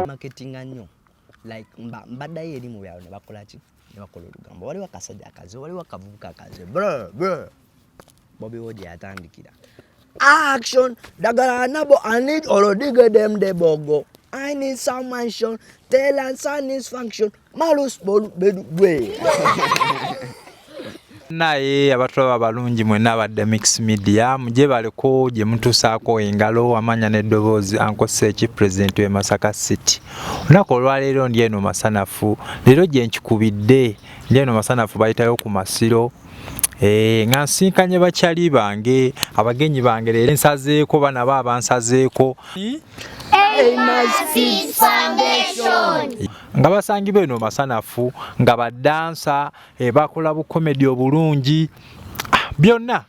marketing nnyo like mbadda eri mu byalo ne bakola ki ne bakola olugambo waliwo akasajja akazi waliwo akavubuka akazi Bobby Wodi atandikira action dagala nabo I need olodige dem de bogo I need some mansion tell and son is function malus bolu bedu we naye abatwa abalungi mwenna abadde mix media muje baliko gye mutusaako engalo amanya n'eddoboozi Uncle Sechi president we Masaka City olunaku olwaleero ndi eno masanafu leero gye nkikubidde ndi eno masanafu bayitayo ku masiro nga nsinkanye bakyali bange abagenyi bange leero nsazeeko bana bo abansazeeko nga basangibwa eno masanafu nga badansa bakola bukomedi obulungi byonna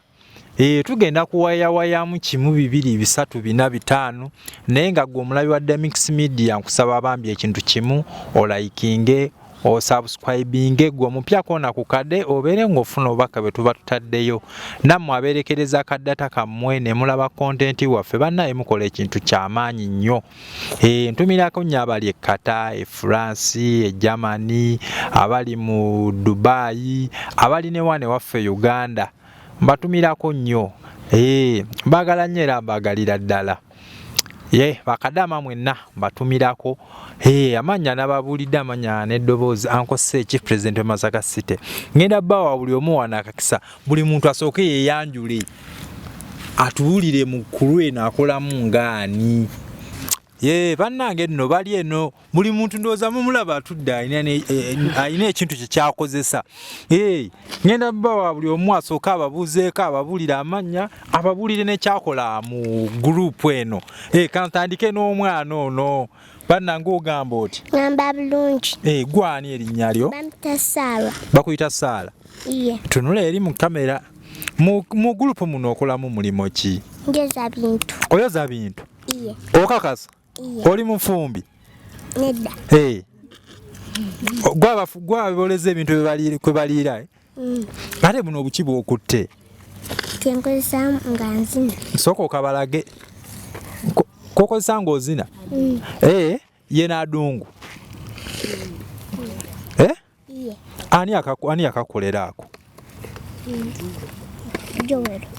tugenda kuwayawayamu kimu 2 3 4 5 naye nga gwe omulabi wa Mix Media nkusaba Bambi ekintu kimu olaikinge o subscribing gwe mupya kona ku kade obere ngofuna obaka bwe tuba tutaddeyo nammwe aberekereza kaddata kammwe ne mulaba content waffe banna emukola ekintu ky'amaanyi nnyo ntumirako nnyo abali e Qatar, e France, e Germany, abali mu Dubai, abali ne wane waffe Uganda mbatumirako nnyo mbagala nnyo era mbagalira ddala bakadama mwenna mbatumirako amanya nababulidde amanya n'eddoboozi Uncle Sechi president wa Masaka City ngenda bawa buli omu wanakakisa buli muntu asooke yeyanjule atuwulire mu kulwe nakolamu ngaani bannange nno bali eno buli muntu ndowooza mumulaba atudde alina ekintu kye kyakozesa ngenda bawa buli omu asooka ababuuzeeko ababulira amanya ababulire nekyakola mu gurupu eno kantandike n'omwana ono bannange ogamba oti ngamba bulungi gwani erinnya lyo bamuyita Saala bakuyita Saala tunula eri mu kamera mu gurupu muno okolamu mulimo ki njoza bintu oyoza bintu okakasa oli mufumbi nedda gwaboleza ebintu kwe baliira ate buno obuki bwokutte kenkozesa nga nzina sooka okabalage kokozesa ng'ozina ye n'adungu ani akakolera ako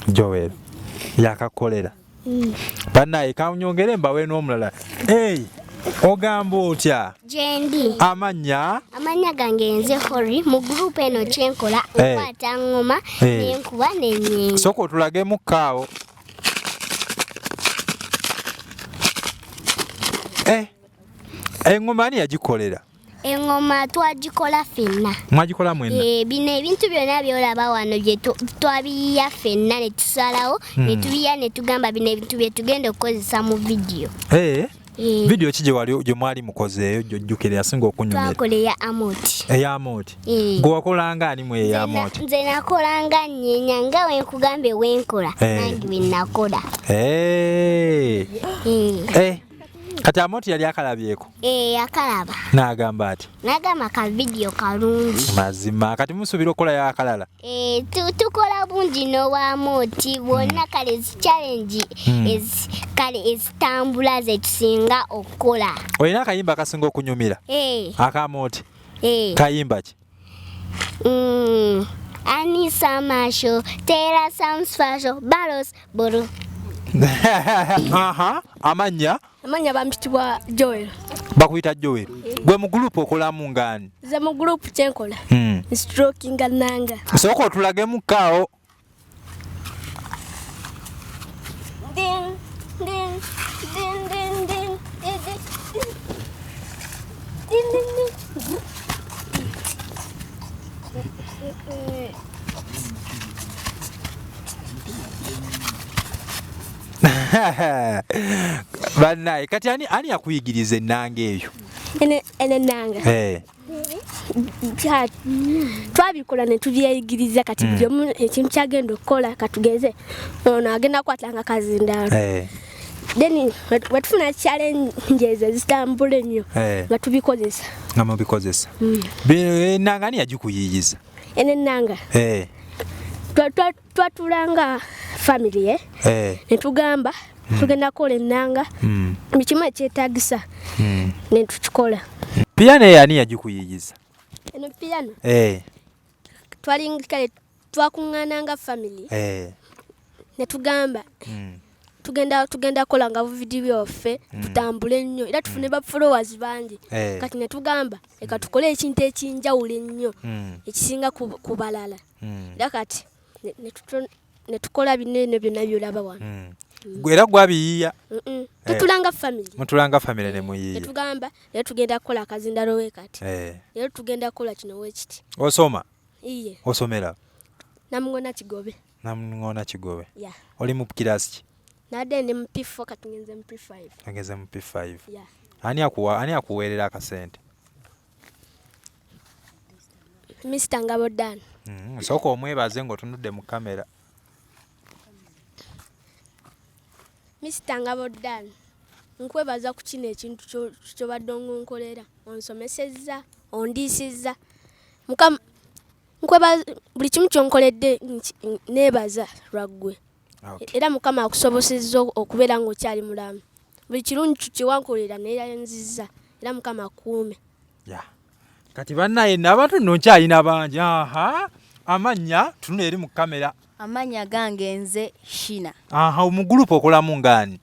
Joel yakakolera bannaye kanyongere mbawe n'omulala ogamba otya jendi amanya gange nze Hori mu group eno kyenkola okwata ngoma n'enkuba n'ennyingi soko tulage mu kaawo engoma ani yagikolera engoma twagikola ffenna mwagikola mwenna bino ebintu byonna byolaba wano bye twabiyiya ffenna ne tusalawo ne tubiya ne tugamba bino ebintu bye tugenda okukozesa mu vidiyo vidiyo ki gye mwali mukozeeyo gyojjukire yasinga okunyumira twakola eya Amoti gwe wakolanga ani mu eya Amoti nze nakolanga nnyenya nga wenkugambe wenkola nange bwe nakola kati Amoti yali akalabyeko akalaba n'agamba ati n'agamba ka vidiyo kalungi mazima kati musuubira okukolayo akalala tukola bungi n'owa Amoti bwonna kale challenge kale ezitambula zetusinga okukola olina akayimba akasinga okunyumira aka Amoti kayimba ki Anisa Masho Tera Sounds Fasho Balos Boro amanya bampitibwa Joel bakuyita Joel gwe mu group okolamu ngani ze mu group kyenkola stroking nanga soko tulage mu kaawo din din din din din bannaye kati ani yakuyigiriza ennanga eyo ene nanga twabikola ne tubyeyigiriza kati buli omu ekintu kyagenda okukola katugeze ono agenda kukwatanga kazindaalo then watufuna challenge ezitambula ennyo nga tubikozesa nga mubikozesa ennanga ani yagikuyiyiza ene nanga twatulanga family ne tugamba tugenda kukola ennanga buli kimu ekyetaagisa ne tukikola. Piano ani yagikuyiyiza? Eno piano twalinga kale twakuŋŋaananga family ne tugamba tugenda kola nga buvidiyo byaffe tutambule nnyo era tufune ba followers bangi kati ne tugamba leka tukole ekintu ekinjawulo ennyo ekisinga ku balala era kati ne tukola binene byonna byolaba wano. Era gwabiyiiya? Tutulanga family. Mutulanga family ne muyiiya. Ne tugamba era tugenda kukola akazindalo we kati era tugenda kukola kino wekiti. Osoma? Iye. Osomera? Namungona Kigobe. Namungona Kigobe. Yeah. Oli mu kirasi ki? Nadde ndi mu P4 kati ngenze mu P5. Ngenze mu P5. Yeah. Ani akuweerera akasente? Mr. Ngabodan. Sooka omwebaze ng'otunudde mu kamera. Mr. Ngabodan, nkwebaza ku kino ekintu ky'obadde ongonkolera onsomesezza ondiisizza nkwebaza buli kimu kyonkoledde neebaza lwaggwe era Mukama akusobosezza okubeera ng'okyali mulamu buli kirungi kyewankolera neeyanzizza era Mukama akuume. Kati bannaye n'abantu nno nkyalina bangi. Amannya tunula eri mu kamera. Amanya gange nze Shina. Mu group okolamu ngani?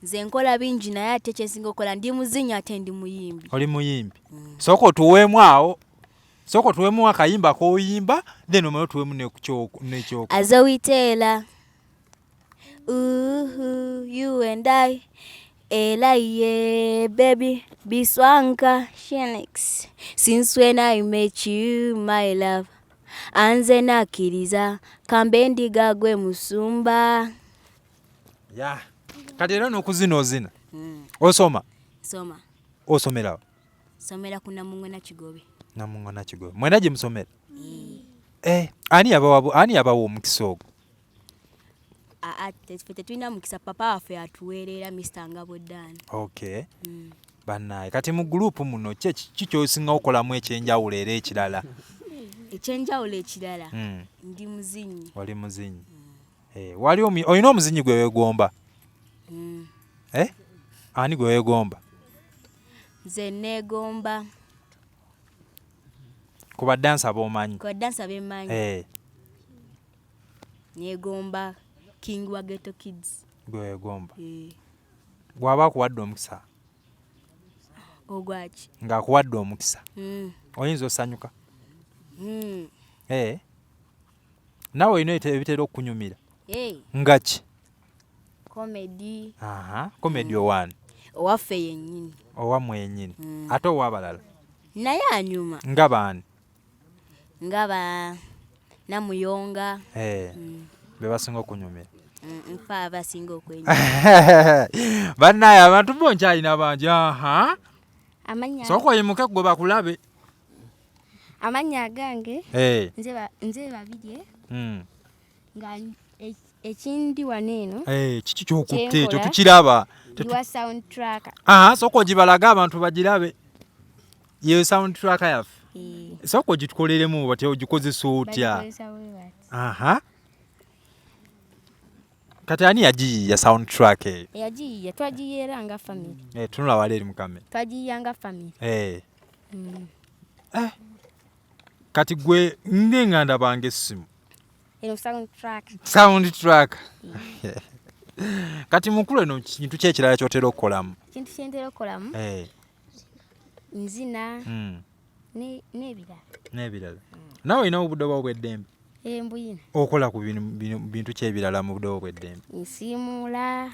Nze nkola bingi naye ate kyesinga okola ndi muzinyi ate ndi muyimbi. Oli muyimbi? Sooka otuweemu awo. Sooka otuweemu akayimba k'oyimba then omale otuweemu n'ekyoko. Azowiteela. You and I. Elaye, baby, biswanka, Shenix. Since when I met you, my love. Anze nakiriza, kambe ndiga gwe musumba. Kati era n'okuzina ozina? Osoma? Soma. Osomera? Somera ku Namungona Kigobe. Namungona Kigobe. Mwena gye musomera? Ani yabawa omukisa ogwo? Tetulina mukisa, papa waffe atuweerera Mr. Ngabodan. Okay. Bannaye kati mu group muno ki ky'osinga okolamu ekyenjawulo era ekirala? Ekyenjawulo ekirala ndi muzinyi. Oli muzinyi? Olina omuzinyi gwe weegomba? Ani gwe weegomba? Nze neegomba. Ku badansa b'omanyi? Ku badansa b'emmanyi. Neegomba King wa Ghetto Kids. Gwe weegomba? Bw'aba akuwadde omukisa? Ogwaki? Ng'akuwadde omukisa? Oyinza osanyuka? Naawe olina ebitera okunyumira? Nga ki? Comedy. Comedy owani? Owaffe yennyini. Owammwe yennyini? Ate ow'abalala? Naye anyuma. Nga baani? Nga Namuyonga. Be basinga okunyumira? Nfa abasinga okwenyumira. Bannaye abantu bo nkyalina bangi. Amanya. Sooka oyimuke gwe bakulabe. Amanya gange nze babirye nga ekindi waneeno kiki kyokutte ekyo tukiraba ndiwa soundtrack. Sooka ogibalaga abantu bagirabe. Yewe soundtrack yaffe sooka ogitukoleremu bati ogikozesa otya? Kati ani yagiyiiya soundtrack eyo? Yagiyiiya twagiyiira nga family. Tunula wali eri mu kamera. Twagiyiiya nga family. Kati gwe ng'enganda bange essimu. Eno Soundtrack. Kati mukulu eno kintu kyekirala kyotera okukolamu? Kintu kyentera okukolamu nzina n'ebirala. Naawe olinawo obudde bwa obw'eddembe? Mbuyina. Okola ku bintu ky'ebirala mu budde obw'eddembe? Nsiimuula,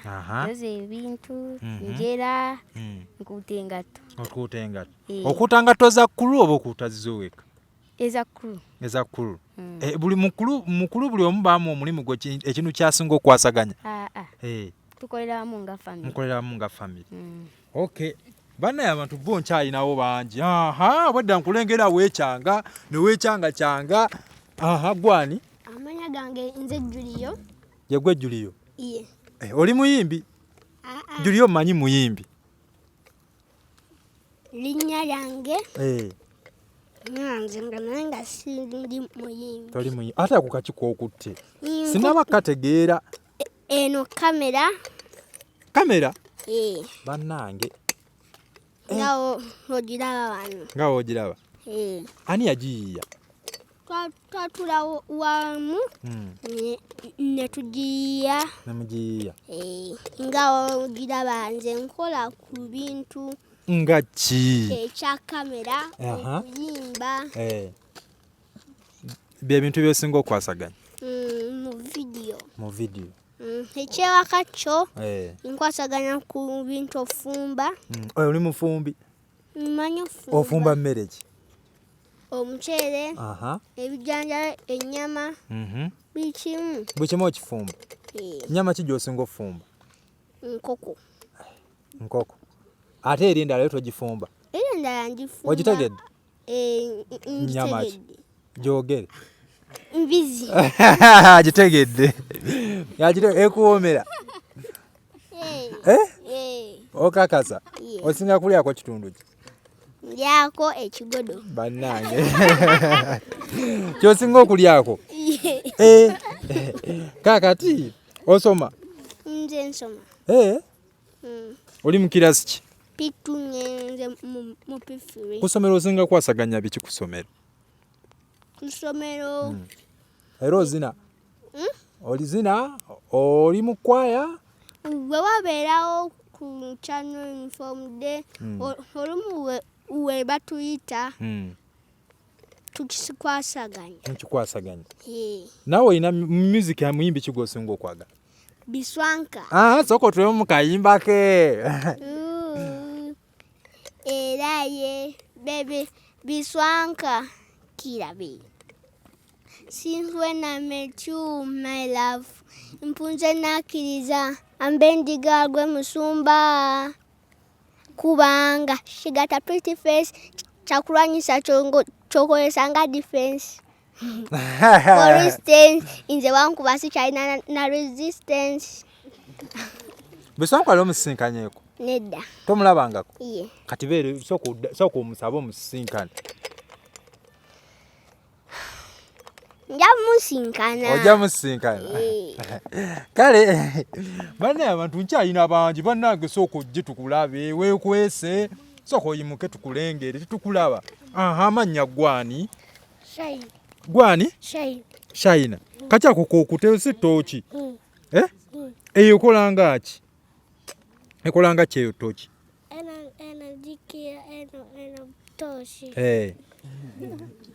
nyoza ebintu, njera, nkuuta engatto. Okuuta engatto. Okuuta ngatto za kkulu oba okuuta zizo weka? Eza kkulu. Eza kkulu. Buli mukulu buli omu baamu omulimu gwe ekintu kyasinga okwasaganya? Tukolera wamu nga family. Mukolera wamu nga family. Okay. Bannaye abantu bo nkyalinawo bangi. Bwedda nkulengera weekyanga ne weekyanga. Gwani? Amanya gange nze Julio. Ye gwe Julio? Iye. Oli muyimbi? Julio mmanyi muyimbi? Linnya lyange nze nga naye nga sindi muyimbi. Toli muyimbi? Ate ako kaki k'okutte? Sinaba kategeera. Eno kamera kamera bannange ngawo ogiraba ani yagiyiiya twatula wamu ne tugiyiiya nga ogiraba nze nkola ku bintu nga ki ekya kamera okuyimba bye bintu byosinga okwasaganya mu vidiyo ekyewaka kyo nkwasaganya ku bintu ofumba oli mufumbi mmanyi ofumba ofumba mmere ki omuceere ebijanjalo ennyama buli kimu okifumba nnyama ki gy'osinga ofumba nkoko ate eri endala yo togifumba endala ngifumba ogitegedde nnyama ki gyogere mbizi agitegedde ekuwoomera okakasa osinga kulyako kitundu ki ndyako ekigodo bannange kyosinga okulyako kakati osoma nze nsoma oli mu kirasi ki pitu ngenze mu pifiri ku ssomero osinga kwasaganya biki ku ssomero era ozina olizina oli mu kwaya bwe wabeerawo ku channel uniform day olumu we batuyita tukikwasaganya naawe olina music ya muyimbi ki gw'osinga okwagala biswanka sooka otulemu mu kayimba ke era ye bebe biswanka kirabe since when I met you my love mpunze nakkiriza ambendiga gwe musumba kubanga she got a pretty face kyakulwanyisa kyokozesa nga defense for instance nze wankuba sikyalina na resistance biswanka ali omusisinkanyeeko nedda tomulabangako ye kati beere sooka omusaba omusisinkane ojja musinkana kale bannaye abantu nkyalina bangi bannange sooka ojje tukulabe weekwese sooka oyimuke tukulengere tetukulaba amannya gwani Shayina kakyako kokutese tooki eyo ekolanga ki ekolanga kyeyo tooki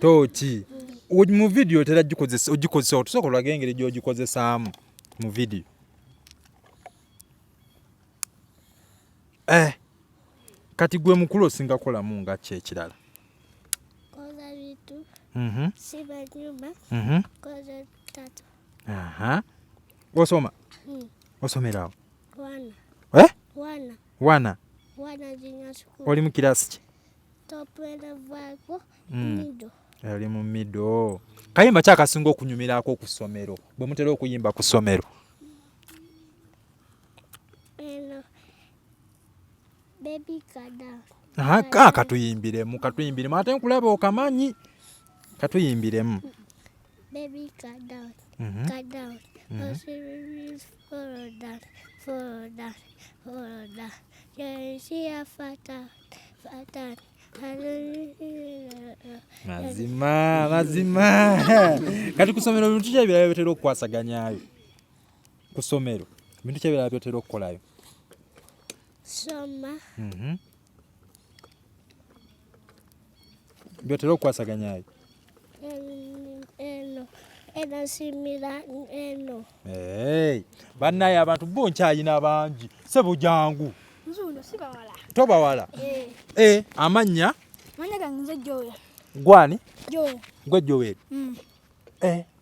tooki mu vidiyo tera ogikozesa otusooka olwaga engeri gy'ogikozesaamu mu vidiyo kati gwe mukulu osinga kolamu nga ki ekirala osoma osomerawo wana oli mu kirasi ki ali mu mido kayimba kyakasinga okunyumirako ku ssomero bwe mutera okuyimba ku ssomero katuyimbiremu ate nkulaba okamanyi katuyimbiremu mazima kati ku ssomero bintu kyebirala byotera okukwasaganyayo ku ssomero bintu kyebirala byotera okukolayo byotera okukwasaganyayo bannaye abantu bonkyayina bangi sebo jangu tobawala amannya gwani gwe Joel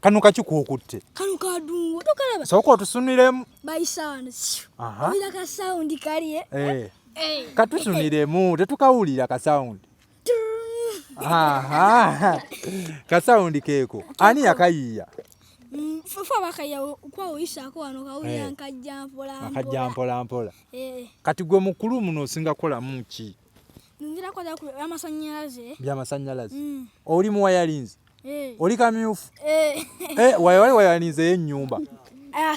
kano kakikuukutte kano kadungu tokalaba sooka otusuniremu baisana wira ka sound kaliye katusuniremu tetukawulira ka sound kasaundi keeko ani yakayiiya fufa bakaya kwa oyisako wano kawulira nkajja mpola kati gwe mukulu muno osinga kolamu ki ngira kwa byamasannyalaze oli mu wayalinzi oli kamyufu wali wayalinze y'ennyumba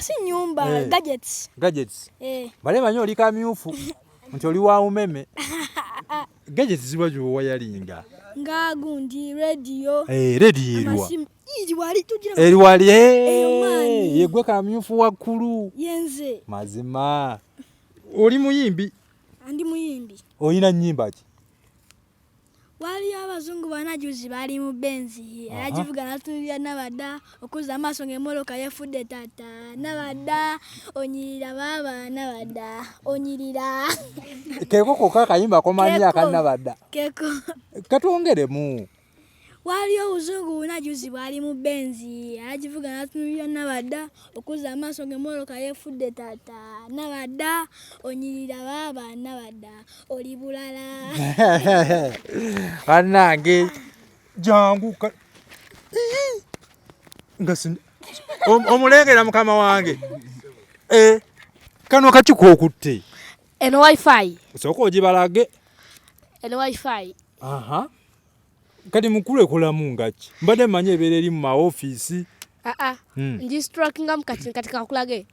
Si nyumba, gadgets. Gadgets. Bale manyi oli kamyufu. Nti oli wa umeme. Gadgets ziba jo wayalinga. Nga gundi radio. Radio erwa. Eri wali yegwe kamyufu wakulu. Yenze. Mazima. Oli muyimbi? Andi muyimbi. Oyina nnyimba ki? Wali abazungu banajuzi bali mu benzi agivuga natulya nabada okuza amaso ng'emmotoka yefudde tata nabada onyirira baba nabada onyirira keko koka kayimba komanya akanabada keko katwongeremu. Wali obuzungu bunajuzi bali mu benzi agivuga natulya nabada okuza amaso ng'emmotoka yefudde tata nabada onyirira baba nabada oli bulala. Anange jangu ngasin omulengera mukama wange kano kakiko okutte eno wifi soko ogibalage eno wifi kati mukulu ekolamu ngaki mbadde mmanyi ebeera eri mu maofiisi ngistrakinga mukati katika kulage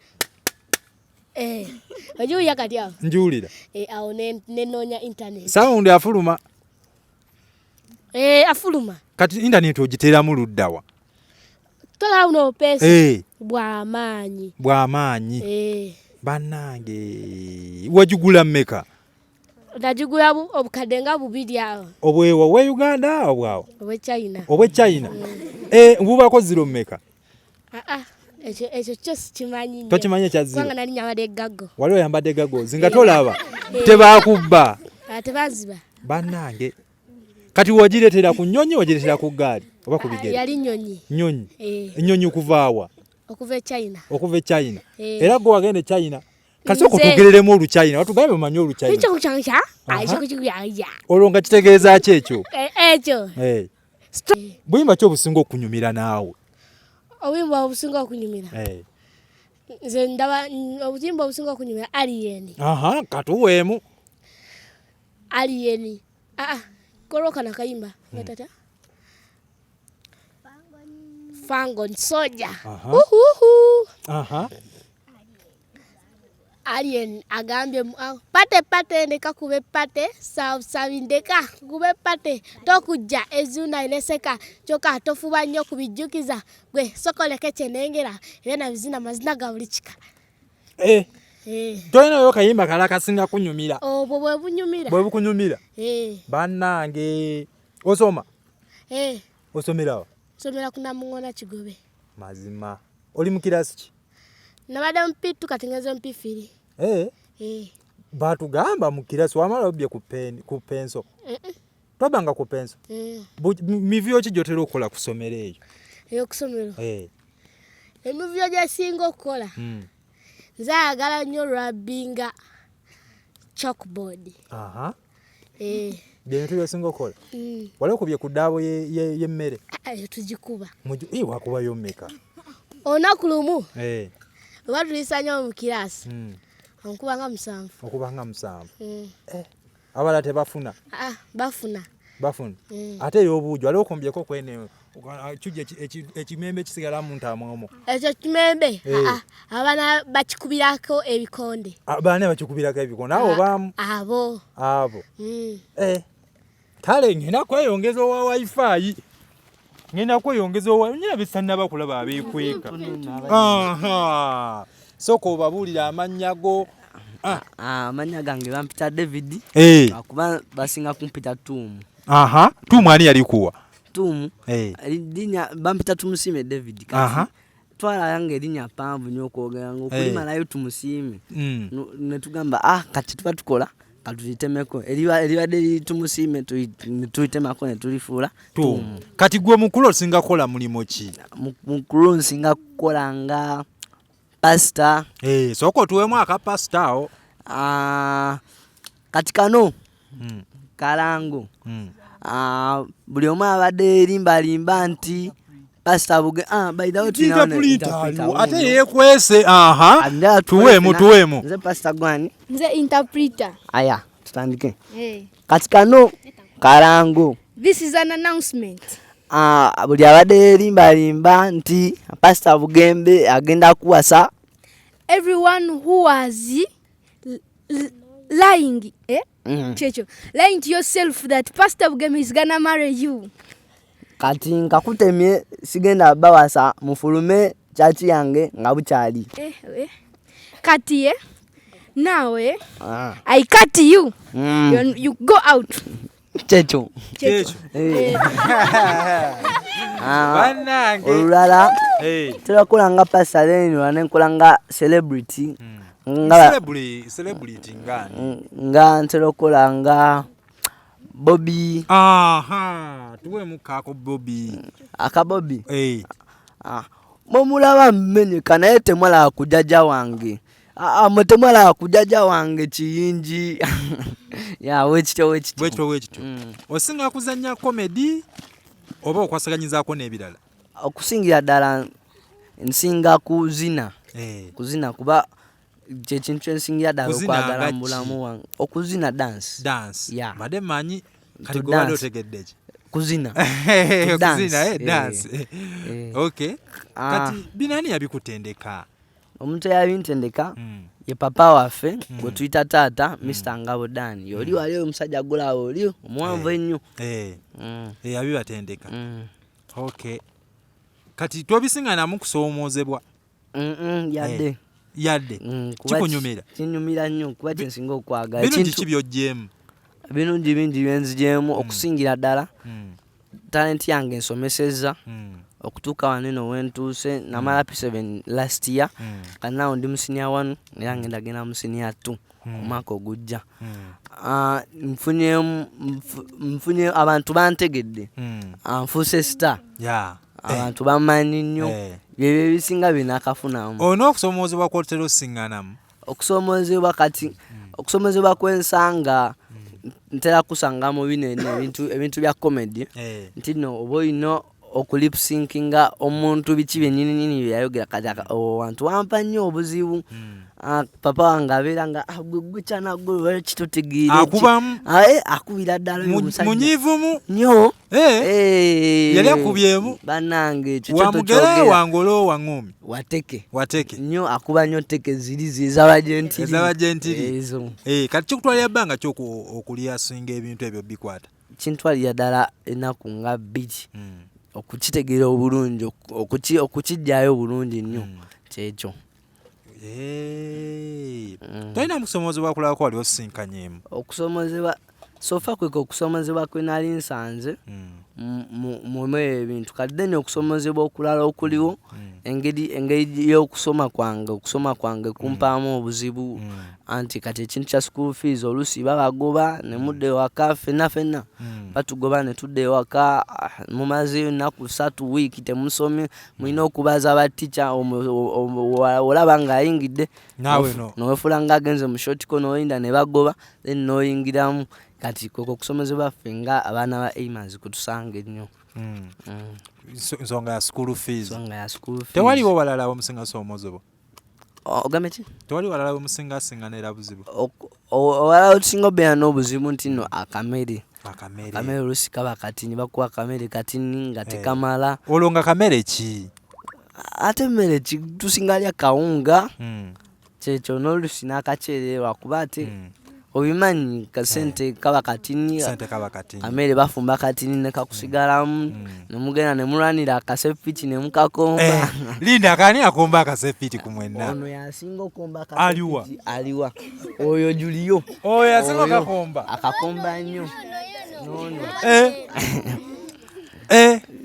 ojuya kati awo njuwulira awo nenoonya internet saundi afuluma afuluma kati internet ogiteeramu luddawa tola uno pesa bw'amaanyi bannange wagigula mmeka? Najigula obukadde nga bubiri awo obwewa we Uganda obwawo obwe China mbubako ziro mmeka? Ekyo kyo sikimanyi nnyo. Tokimanyi kya ziro? Kubanga nali nyambadde gaggo. Wali oyambadde gaggo zinga tolaba tebakubba tebaziba bannange. Kati wagireetera ku nnyonyi wagireetera ku ggaali oba ku bigere? Yali nnyonyi. Ennyonyi okuvaawa? Okuva e China. Okuva e China. Era gwe wagenda e China kasi okutugereremu Oluchina watugambe mumanyi Oluchina. Ekyo kukyangya ayisha kukiguyaya. Olwo nga kitegeeza ki ekyo? Ekyo. Buyimba ki obusinga okunyumira naawe? Obuyimba obusinga okunyumira. Nze ndaba obuyimba obusinga okunyumira Alien. Katuweemu. Alien. Koroka na kayimba. Tata. Fangon soja. Alien agambye pate ndeka kube pate sabi ndeka kube pate tokujja ezuna ineseka kyoka tofuba nnyo kubijjukiza gwe sokoleke kyenengera era nabizina mazina ga buli kika. Toyina yo kayimba kala kasinga kunyumira? Obwo bwe bunyumira. Bwe bukunyumira? Bannange osoma? Osomera wa? Somera kuna mungona Kigobe. Mazima. Oli mu kirasi ki? Nabadde mpitu katengezo mpifiri. Batugamba mu kirasi wamala obye ku penso. Twabanga ku penso. Mivyo ki gyotera okukola kusomera eyo? Kusomero. Emivyo gyesinga okukola. Nze ayagala nnyo rubbinga chalkboard. Bintu byosinga okukola? Wali okubye ku ddaabo y'emmere? Tugikuba. Wakubayo mmeka? Olunaku lumu. Oba tulisa nnyo mu kirasi. Okubanga 7. Okubanga 7. Abala tebafuna? Bafuna. Ate y'obuujo wali okumbyeko kwene kijja ekimembe kisigala mu ntaamwomo. Ekyo kimembe abana bakikubirako ebikonde. Abaana bakikubirako ebikonde abo baamu? Abo. Kale ngenda kweyongeza owa wifi. Nyina bisana bakulaba abeekweka. Soko obabuulira amannya go. Amannya gange bampita David. Akuba basinga kumpita Tumu. Tumu ani yali kuwa? Tumu. Linya bampita Tumusime David kati. Twala yange erinnya pamvu nnyo okwogera ng'okulima nayo Tumusime. Ne tugamba kati tuba tukola katulitemeko eribadde Tumusime tulitemako ne tulifuula Tumu. Kati gwe mukulu osinga kola mulimo ki? Mukulu nsinga kukola nga pasta. Soko tuwemu aka pasta awo. Kati kano kalango. Buli omu abadde limba nti pasta buge by the way tulina ate yekwese tuwemu. Nze pasta gwani? Nze interpreter. Aya tutandike. Kati kano kalango. This is an announcement. Buli abadde limba nti pasta Bugembe agenda kuwasa everyone who was lying, lying to yourself that Pastor Bugeme is gonna marry you. Kati nkakutemye sigenda bawasa mufulume chachi yange nga buchali. Kati now I cut you. You go out. Checho. Banange. Olala. Tulakolanga pastor eno anenkolanga celebrity. Celebrity ngani? Nga ntolokolanga Bobby. Tuwe mukako Bobby. Aka Bobby. Momulaba mmenyeka naye temwala kujaja wange. Mutemwala kujaja wange chiyinji. Ya wechito. Osinga kuzanya comedy oba okwasaganyizaako n'ebirala? Okusingira ddala nsinga kuzina. Kuzina kuba ky'ekintu kye nsingira ddala okwagala mu bulamu wange. Okuzina dance. Yeah. Made manyi kati gwe wali otegedde ki? Kuzina. Dance. Okay. Kati binani yabikutendeka? Omuntu yabintendeka ye papa waffe gwe tuyita taata Mr. Ngabo Dani. Oli wali omusajja gulawo oli omuwanvu ennyo. Yabibatendeka. Okay. Kati tobisinganamu kusoomozebwa? Yadde. Kikunyumira? Kinyumira nnyo kuba kyensinga okwagala. Birungi ki by'oggyeemu? Birungi bingi byenzigyeemu okusingira ddala. Talent yange nsomesezza. Okutuuka waneno wentuuse namala P7 last year. Kanaawo ndi mu senior 1 era ngenda genda mu senior 2 omwaka ogujja. Nfunye abantu bantegedde. Nfuuse star. Abantu bamanyi nnyo. Byebyo bisinga binakafunamu. Ono okusoomozebwa kw'otera osinganamu? Okusomozebwa kw'ensanga ntera kusangamu ebintu bya comedy. Nti no oba olina okulip sinkinga omuntu biki byennyini byayogera kati abantu wampa nnyo obuzibu. Papa wange abeera nga gukyana gwe kitutegeere akubamu akubira ddala munyiivumu nnyo yali akubyemu bannange ekyo wamugere wangolo wangumi wateke nnyo akuba nnyo teke ziri ez'abagentiri ezo kati kikutwalira bbanga ki okulyasinga ebintu ebyo bikwata? Kintwalira ddala ennaku nga 2 okukitegeera obulungi okukijjayo obulungi nnyo kyekyo. Tolina mukusomozebwa kulaba ko wali osinkanyeemu? Okusomozebwa sofa kweko okusomozebwa kwe nali nsanze mu ebintu kati then okusomozebwa okulala okuliwo engeri y'okusoma kwange kumpaamu obuzibu anti kati ekintu kya school fees oluusi babagoba ne mudda ewaka ffenna batugoba ne tudda ewaka mumazeyo ennaku 3 wiiki temusomye mulina okubaza batica olaba ng'ayingidde n'oweefula ng'agenze mu shotiko n'oyinda ne bagoba then n'oyingiramu. Kati koko okusomezebwa ffe nga abaana ba Amers kutusanga ennyo. Nsonga ya school fees. Tewaliwo balala omusinga soomozebwa? Ogambe ki? Tewali walala omusinga singanira buzibu? Owala otusinga obeera n'obuzibu nti no akamere oluusi kaba katini bakuwa akamere katini nga tekamala. Olwo nga kamere ki? Ate emmere tusinga lya kawunga kyekyo n'oluusi n'akaceererwa kuba ate obimanyi kasente kaba katini amere bafumba katini ne kakusigalamu nemugenda ne mulwanira akasepiti ne mukakomba. Linda akani akomba akasepiti ku mwenna? Ono yasinga okomba akasepiti aliwa oyo Juliyo oyo yasinga akakomba akakomba nnyo nono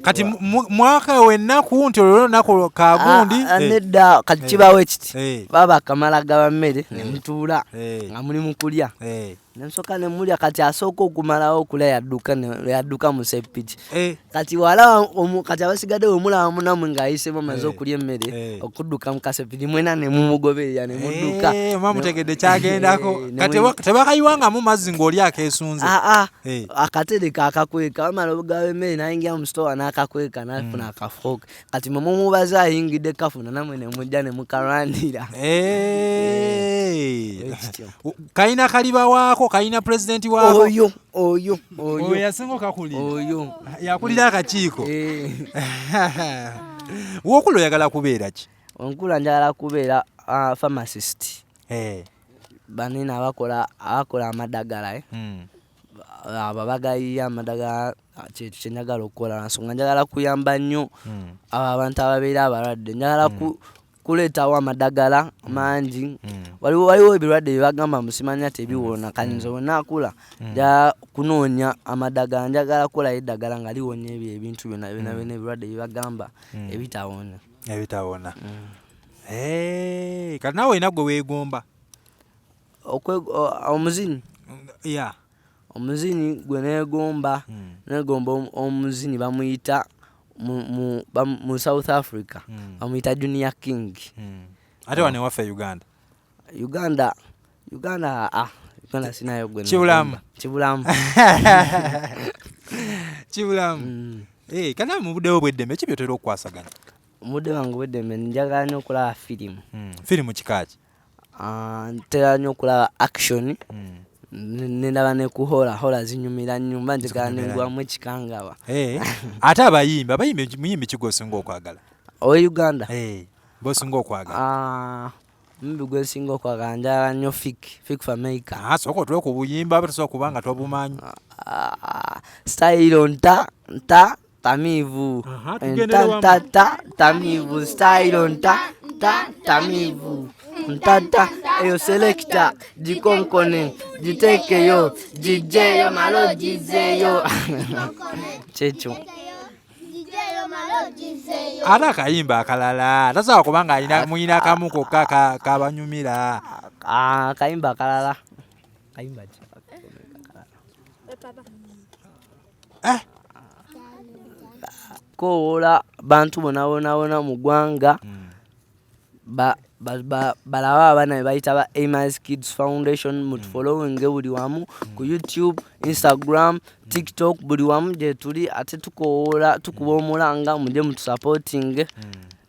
kati mwaka wennaku nti olwo nako kagundi nedda kati kibawo ekiti baba akamala gaba mmere ne mutuula nga muli mu kulya nensoka ne mulya kati asooka okumalawo okulya yadduka mu sepiti kati wala kati abasigadde omulaba munamwe ng'ayisemu amaze okulya emmere okudduka mu kasepiti mwena ne mumugoberera ne mudduka mwamutegedde kyagendako kati tebakayiwangamu mazzi ng'oli akeesunze akatereka akakweka bamala obugaba emmere n'ayingira mu sitowa n'akakweka n'afuna akafooka kati mwe mumubaza ayingidde kafuna namwe ne mujja ne mukalwanira. Kayina kaliba waako kayina president waako oyo yasinga okakulira oyo yakulira akakiiko wookulu oyagala kubeera ki? onkula njagala kubeera pharmacist banene abakola amadagala abo bagayiya amadagala kintu kyenjagala okukola nsonga njagala kuyamba nnyo abo abantu ababeera abalwadde njagala kuleetawo amadagala mangi waliwo ebirwadde byebagamba musimanya tebiwona kanze onakula ja kunoonya amadagala njagala kukolayo eddagala nga liwonya ebyo ebintu byonna ebirwadde byebagamba ebitawona kati naawe olina gwe weegomba omuzini omuzini gwe negomba omuzini bamuyita mu South Africa bamuyita Junior King ate wane waffe Uganda sinayo gwe Kibulamu kana mu buddewo bw'eddembe ki byotera okukwasaganya omudde wange bw'eddembe njagala nnyo okulaba firimu kikaaki ntera nnyo okulaba action nendaba ne kuhola zinyumira nnyo mba njagala nengwamu ekikangaba ate abayimbi muyimbi ki gwosinga okwagala owe Uganda bosinga okwagala mumbi gwesinga okwagala njagala nnyo Fik Fameka sooka otule ku buyimba aba tosobola kubanga twabumanyi style nta tamivu nta tamivu style nta tamivu ntata eyo selector jikonkone jitekeyo jijeyo malo jizeyo checho ate akayimba akalala tasobola kubanga muyina akamu kokka kabanyumira akayimba akalala kowola bantu bonabona mu ggwanga balaba abaana bebayita ba Emboozi Kids Foundation mutufollowing buli wamu ku YouTube, Instagram, TikTok buli wamu gye tuli ate tukuba omulanga mujye mutusupporting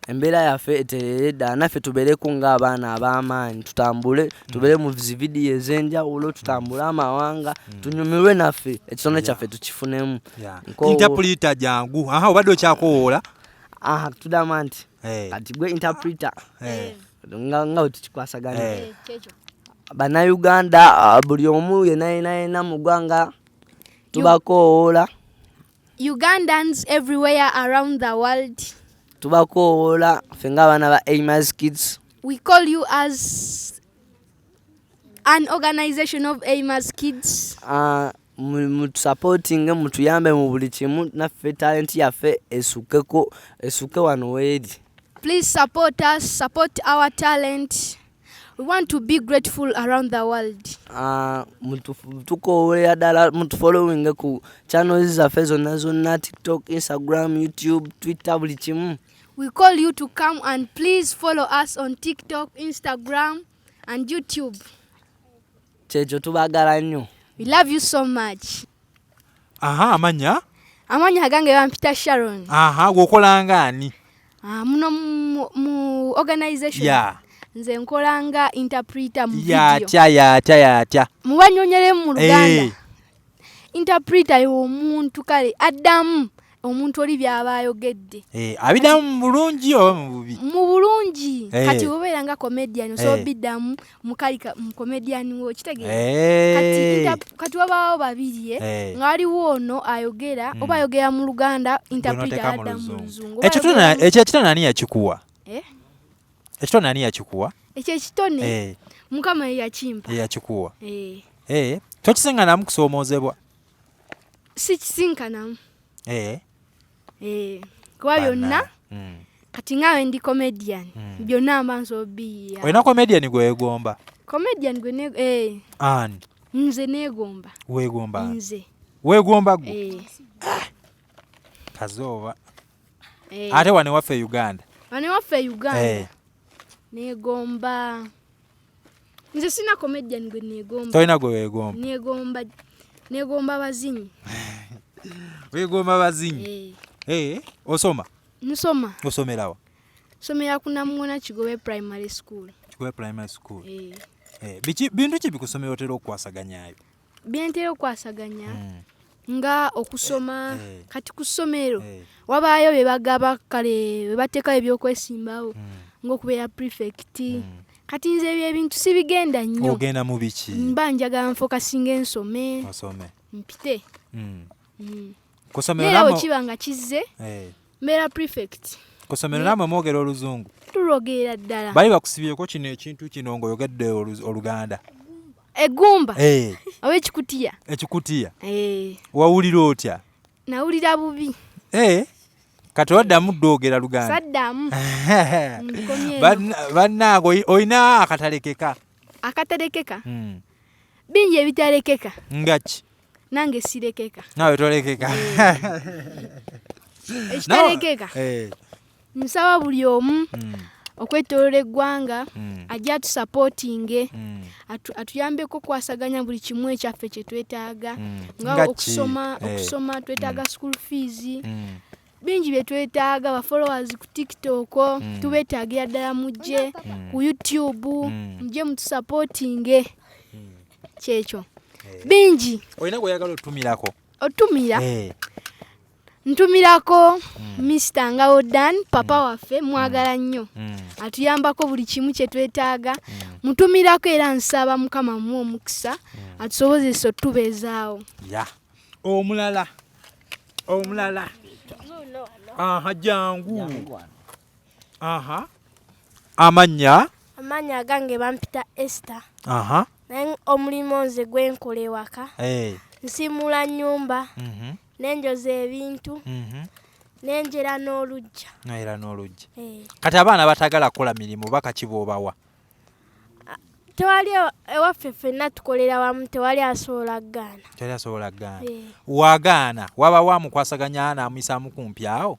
embeera yaffe etereredda naffe tubeereko ng'abaana ab'amaanyi tutambule tubeere mu vidiyo ez'enjawulo tutambule amawanga tunyumirwe naffe ekitone kyaffe tukifunemu interpreter jangu obadde okyakowoola tudama nti kati gwe interpreter nga tukikwasaganya bannayuganda buli omu yenayina mu ggwanga tubakowoola Ugandans everywhere around the world tubakowoola ffe ng'abaana ba Emboozi Kids. We call you as an organization of Emboozi Kids. Mutusupporting mutuyambe mu buli kimu naffe talent yaffe esuke wano weeri. Please support us, support our talent. We want to be grateful around the world. Tukoowera ddala mutufollowing ku channels zaffe zonna TikTok, Instagram, YouTube, Twitter buli kimu. We call you to come and please follow us on TikTok, Instagram and YouTube. Kyekyo tubagala nnyo. We love you so much. Amanya agange bampita Sharon. Gwokolanga ani? Muno mu organization. Nze nkolanga interpreter mu video. Yatya. Mubanyonyere mu Luganda. Interpreter y'omuntu kale addamu omuntu oli byaba ayogedde. Abiddamu mu bulungi oba mu bubi? Mu bulungi. Kati obeera nga comedian so biddamu mukalika mu comedian wo kitegeera. Kati wabaawo babiri nga waliwo ono ayogera oba ayogera mu Luganda interpreter addamu mu Luzungu. Ekyo ekitone ani yakikuwa? Ekitone ani yakikuwa? Ekyo ekitone Mukama yakimpa. Yakikuwa. Tokisinkanamu kusoomoozebwa? Sikisinkanamu. Kuba byonna kati ngaawe ndi comedian byonna amanso obiya. Olina comedian gwe weegomba? Comedian gwe ani? Nze neegomba. Weegomba? Nze. Weegomba gwe? Kazooba. Ate wane waffe Uganda? Wane waffe Uganda? Neegomba. Nze sina comedian gwe neegomba. Tolina gwe weegomba? Neegomba bazinyi. Weegomba bazinyi? Osoma? Nsoma. Osomera wa? Somera ku Namungona Kigobe Primary School. Kigobe Primary School. Bintu ki bikusomera otera okukwasaganyaayo? Byentera okwasaganya nga okusoma kati ku ssomero wabaayo bye bagaba kale bye bateekayo ebyokwesimbawo ng'okubeera prefect kati nze ebyo ebintu sibigenda nnyo ogenda mu biki mba njagala nfokasinga ensome mpite kusomero naye bwe kiba nga kizze mbeera prefect kusomero namwe mwogera oluzungu tulwogerera ddala bali bakusibyeko kino ekintu kino ng'oyogedde oluganda egumba oba ekikutiya wawulira otya nawulira bubi kati waddamu ddogera luganda saddamu bannange olina akatalekeka bingi ebitalekeka ngaki nange sirekeka nawe tolekeka ekitalekeka nsaba buli omu okwetoloola eggwanga ajja atusapootinge atuyambeko okwasaganya buli kimu ekyaffe kye twetaaga nga okusoma twetaaga school fees bingi bye twetaaga ba followers ku TikTok tubetaagira ddala mujje ku YouTube mujje mutusapootinge kyekyo bingi olina gweyagala otumirako ntumirako Mr. Ngawodan papa waffe mwagala nnyo atuyambako buli kimu kye twetaaga mutumirako era nsaba mukama mu omukisa atusobozesa otubeezaawo omulala jangu amanya gange bampita Esther naye omulimu nze gwenkola ewaka nsimula nnyumba nenjoza ebintu nenjera n'olujja kati abaana batagala kukola mirimu bakakiboobawa tewali ewaffe ffenna tukolera wamu tewali asobola kugaana wagaana waba wamukwasaganya anaamuyisaamu kumpi awo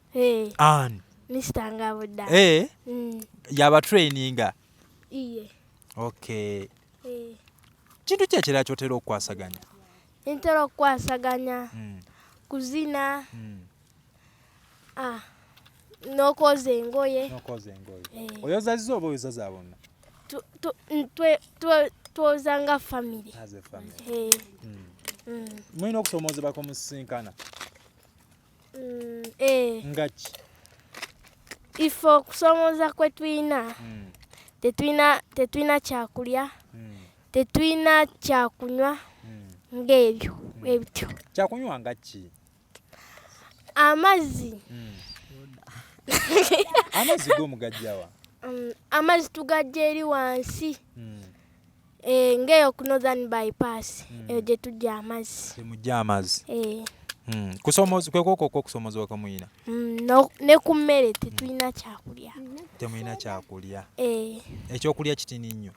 ani Mr. Ngabodda yaba traininga kintu kyekira kyotera okukwasaganya ntera okukwasaganya kuzina n'okwoza engoye oyozaziza oba oyozaza bonna twoza nga family mulina okusomoozebwako musisinkana ngaki ife okusomooza kwe tulina tetulina kyakulya tetulina kyakunywa ng'ebyo ebityo kyakunywa ngaki amazzi g'omugajjawa amazzi tugajja eri wansi ng'eyo ku Northern bypass eyo gye tujja amazzi temujja amazzi kwekokoko okusomoozebwa kwemuyina ne ku mmere tetulina kyakulya temulina kyakulya ekyokulya kitini nnyo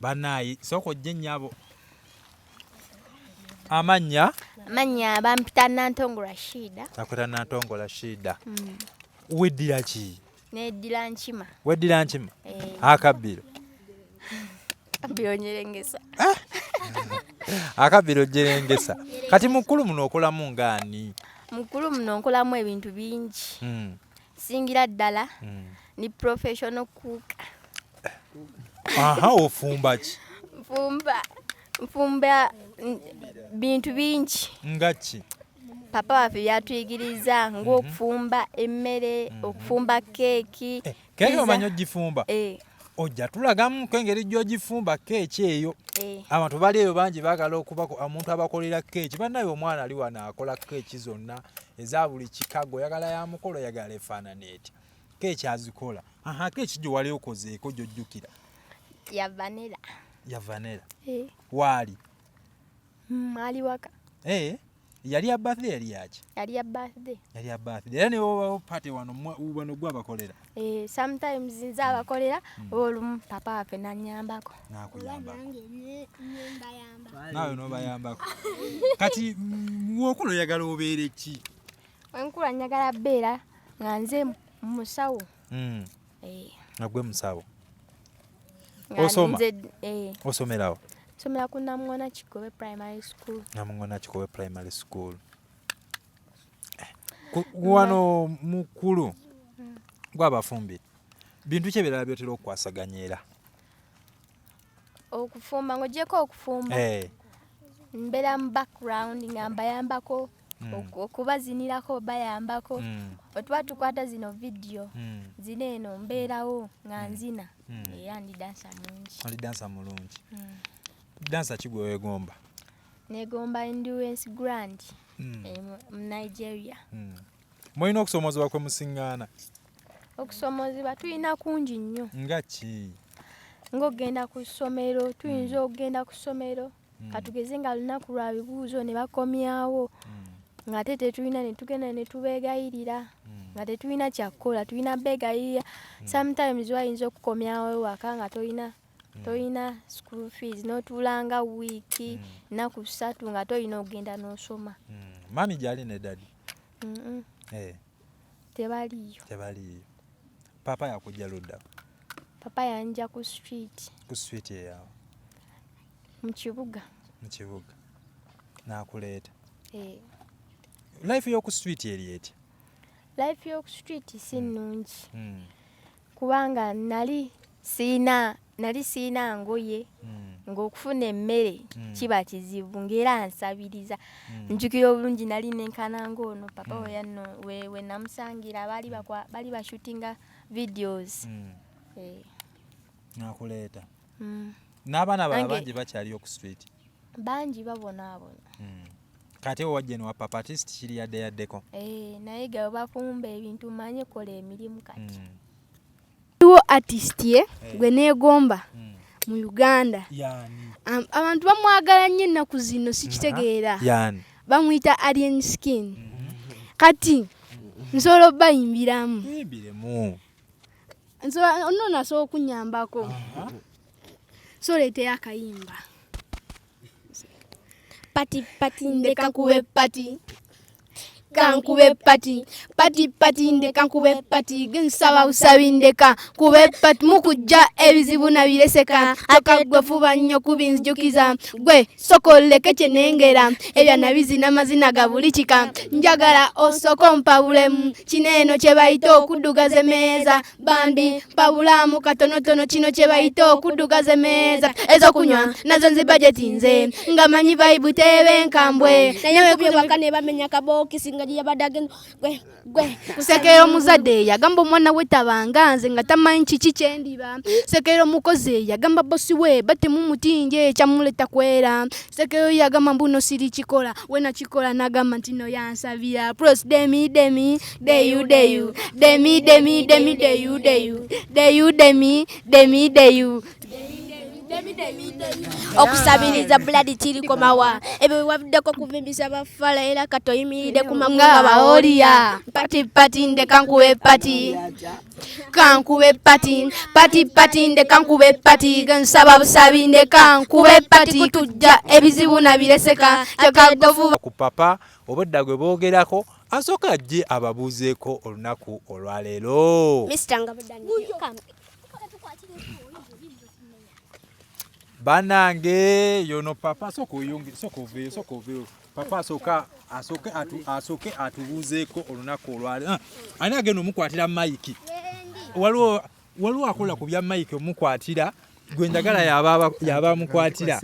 bannaayi sooka ojja ennyabo amanya bampita Nantongo Rashida akweta Nantongo Rashida weddira ki neddira nkima akabbiro byonyerengesa akabbiro jerengesa kati mukulu muno okolamu ngaani mukulu muno nkolamu ebintu bingi singira ddala ni professional cook ofumba ki nfumba bintu bingi ngaki papa waffe byatuyigiriza ng'okufumba emmere okufumba keeki omanyi ogifumba ojja tulagamu engeri gy'ogifumba keeki eyo abantu bali eyo bangi baagala okuba omuntu abakolera keeki bannaye omwana ali wano akola keeki zonna eza buli kikago oyagala ya mukolo oyagala efaanana etya keeki azikola keeki gye wali okozeeko gy'ojjukira ya vanilla waali ali waka yali ya birthday yali yaki yali ya birthday era ne wobawo party wano gwabakolera sometimes nze abakolera olumu papa waffe nanyambako nawe nobayambako kati wokula oyagala obeere ki wenkula njagala beera nga nze musawo nagwe musawo osomerawo somera ku Namungona Kikobe Primary School wano mukulu gw'abafumbi bintu ki ebirala byotera okukwasaganya era okufumba ng'ogyeko okufumba mbeera mu background nga mbayambako okubazinirako bayambako otuba tukwata zino video zino eno mbeerawo nga nzina era ndi dansa mulungi. Oli dansa mulungi. Dansa ki gwe weegomba? Negomba endurance grand mu Nigeria. Mulina okusomozebwa kwe musiŋŋaana? Okusomozebwa tulina kungi nnyo. Nga ki? Ng'ogenda ku ssomero tuyinza okugenda ku ssomero katugeze nga lunaku lwa bibuuzo ne bakomyawo nga ate tetulina ne tugenda ne tubeegayirira nga tetulina kyakkola tulina beegayirira. Sometimes wayinza okukomyawo ewaka nga tolina school fees n'otuulanga wiiki nnaku 3 nga tolina okugenda n'osoma. Mami gy'ali ne dadi? Tebaliyo. Papa yakujja ludda? Papa yanja ku street. Ku street eyawo? Mu kibuga. N'akuleeta? Life y'oku street eri eti? Life y'oku street si nnungi kubanga nali siina ngoye ng'okufuna emmere kiba kizibu ng'era nsabiriza. Njukira obulungi nali nenkana ng'ono papa we namusangira bali bashootinga videos. N'akuleeta? N'abaana baba bangi bakyaliyo ku street? Bangi babonaabona. Kati wajja ne wa papa at least kiri yaddeko? Naye gawe bakumba ebintu manye kola emirimu kati. Iwo artist gwe neegomba mu Uganda. Abantu bamwagala nnyo ennaku zino sikitegeera. Bamuyita Alien Skin. Kati nsobola bayimbiramu. Ono nasobola okunyambako. So leete akayimba. Pati ndeka nkube pati. Kankube pati ndeka nkube pati gensaba busabi ndeka kube pati mukujja ebizibu nabireseka akagwe fuba nnyo kubinjukiza gwe sokoleke kyenengera ebya nabizi n'amazina gabulikika njagala osoko mpabulemu kineeno kye bayita okuddugaza emeeza Bambi pabulamu katonotono kino kye bayita okuddugaza emeeza ez'okunywa nazo nzibajeti nze nga manyi vibe teebe nkambwe naye bwe bakane bamenya kabokisi Sekero muzadde yagamba omwana we tabanga nze nga tamanyi kiki kyendiba. Sekero mukoze yagamba bosi we bate mu mutinje kyamuleta kwera. Sekero yagamba mbuno siri kikola we na kikola nagamba ntino yansabira pros demi demi deyu demi demi demi deyu demi deyu okusabiriza blood kiriko mawa ebyo wavuddeko kuvimbisa bafala era katoyimiride ku magunga baoliya pati ndeka nkube pati kankube pati ndeka nkube pati gansaba busabi ndeka nkube pati tujja ebizibu nabireseka kyakagovu ku papa obudda gwe boogerako asooka ajje ababuuzeeko olunaku olwaleero. Banange yono papa soko veo papa asooke atubuuzeeko olunaku olwaleero. Ani agenda omukwatira maiki? Waliwo akola ku bya maiki omukwatira gwe njagala yaba mukwatira.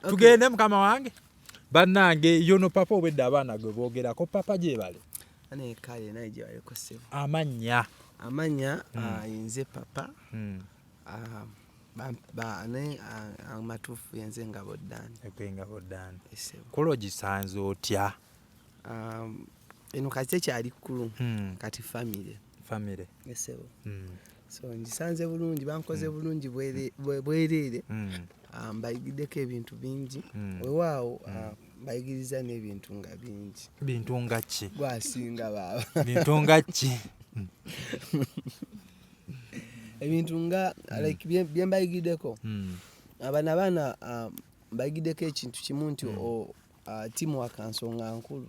Tugende mukama wange. Banange yono papa obedda abaana gwe boogerako papa gyebale. Ane kale naye gyewaleko sebo. Amanya inze papa amatuufu yenze Ngabo Ddani. Kulo gisanze otya? Eno kati kyali kkulu kati family. Esebo. So ngisanze bulungi bankoze bulungi bwereere. Mbayigiddeko ebintu bingi weewaawo mbayigiriza n'ebintu nga bingi. Bintu nga ki? Gwasinga baaba. Bintu nga ki? Ebintu nga like bye mbayigiddeko abaana mbayigiddeko ekintu kimu nti teamwork nsonga nkulu.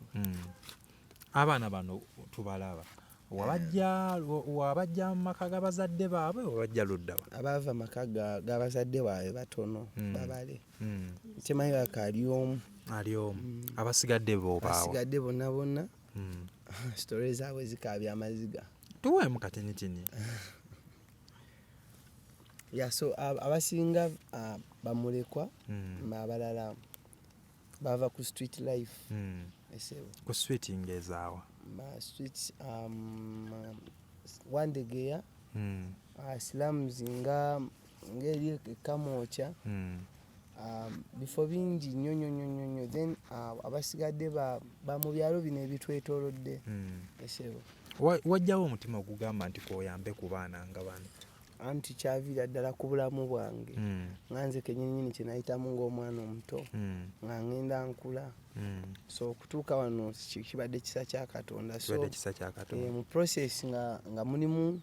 Abaana bano tubalaba wabajja mu maka g'abazadde baabwe wabajja ludda wa? Abava maka g'abazadde baabwe batono babale. Kimanyi bakali omu. Abasigadde bo baawo? Abasigadde bonna story zaabwe zikabya amaziga. Tuweemu katinitini. So abasinga bamulekwa abalala bava ku street life. Esebo ku street ngezaawa ma street Wandegeya slums nga ngeri Kamocha bifo bingi nnyo then abasigadde ba mu byalo bino ebitwetoolodde. Esebo wajjawo omutima ogugamba nti koyambe ku baana nga bano anti kyaviira ddala ku bulamu bwange nga nze kennyini kye nayitamu ng'omwana omuto nga ngenda nkula so okutuuka wano kibadde kisa kya Katonda so mu process nga mulimu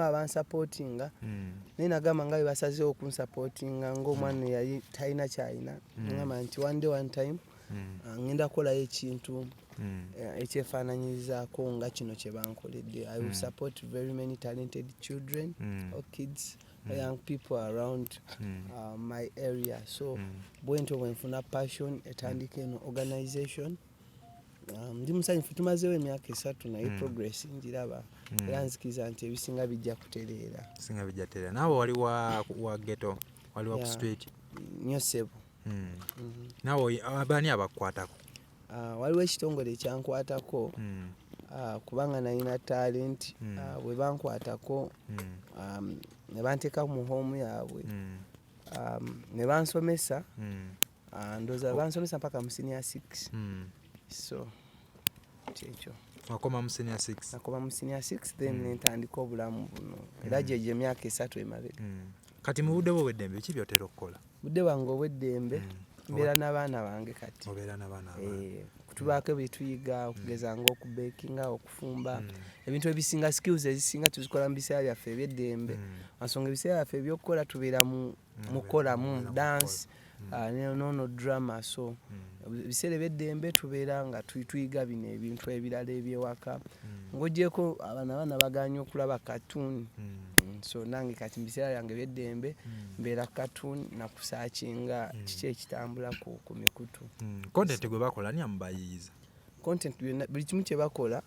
abansupportinga naye nagamba nga bwe basazeewo okunsupportinga ng'omwana yali talina kyalina ngamba nti one time ngenda kukolayo ekintu ekyefaananyirizaako nga kino kye bankoledde. I will support very many talented children or kids or young people around my area. So bwentyo bwenfuna passion etandika eno organization. Ndi musanyufu tumazeewo emyaka 3 naye progress ngiraba era nzikiriza nti ebisinga bijja kutereera. Naawe wali wa ghetto wali wa ku street nnyo ssebo. Naawe abaani abakukwatako? Waliwo ekitongole ekyankwatako kubanga nalina talent bwe bankwatako ne banteeka mu home yaabwe ne bansomesa ndowooza bansomesa mpaka mu senior 6 so kyekyo wakoma mu senior 6 nakoma mu senior 6 then nentandika obulamu buno era gyegyo emyaka 3 emabega. Kati mu budde bwo obw'eddembe ki by'otera okukola? Budde bwange obw'eddembe mbeera n'abaana bange kati tubaako bye tuyiga okugeza ng'okubekinga okufumba ebintu ebisinga skills ezisinga tuzikola mu biseera byaffe eby'eddembe ensonga ebiseera byaffe ebyokukola tubeera mukolamu dance nono drama so ebiseera eby'eddembe tubeera nga tuyiga bino ebintu ebirala ebyewaka ng'ogyeko abaana baganye okulaba cartoon so nange kati mu biseera byange eby'eddembe mbeera cartoon nakusaakinga kiki ekitambula ku mikutu. Content gwe bakola ani amubayiiza? Content buli kimu kye bakola